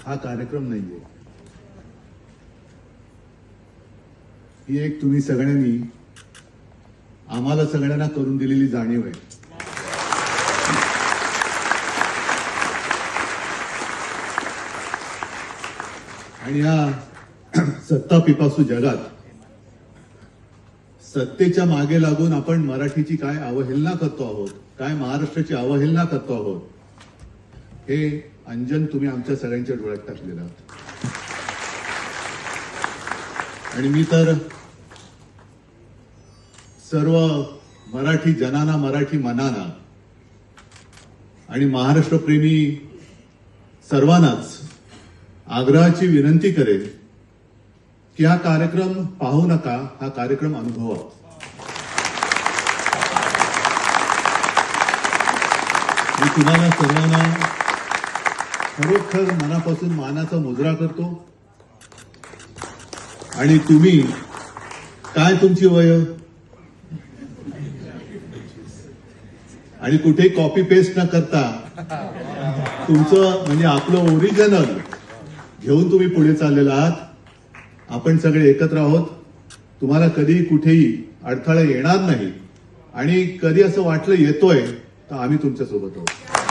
हा कार्यक्रम नाहीये. ही एक तुम्ही सगळ्यांनी आम्हाला सगळ्यांना करून दिलेली जाणीव आहे. आणि या सत्ता पिपासू जगात सत्तेच्या मागे लागून आपण मराठीची काय अवहेलना करतो आहोत, काय महाराष्ट्राची अवहेलना करतो आहोत, हे अंजन तुम्ही आमच्या सगळ्यांच्या डोळ्यात टाकलेलं आहात. आणि मी तर सर्व मराठी जनाना, मराठी मनाना आणि महाराष्ट्रप्रेमी सर्वांनाच आग्रहाची विनंती करेन की हा कार्यक्रम पाहू नका, हा कार्यक्रम अनुभवा. मी तुम्हाला सर्वांना खरोखर मनापासून मानाचा मुजरा करतो. आणि तुम्ही काय तुमची वय आणि कुठे कॉपी पेस्ट न करता तुमचं म्हणजे आपलं ओरिजिनल घेऊन तुम्ही पुढे चाललेला आहात. आपण सगळे एकत्र आहोत. तुम्हाला कधी कुठेही अडथळा येणार नाही. आणि कधी असं वाटलं येतोय तर आम्ही तुमच्या सोबत आहोत.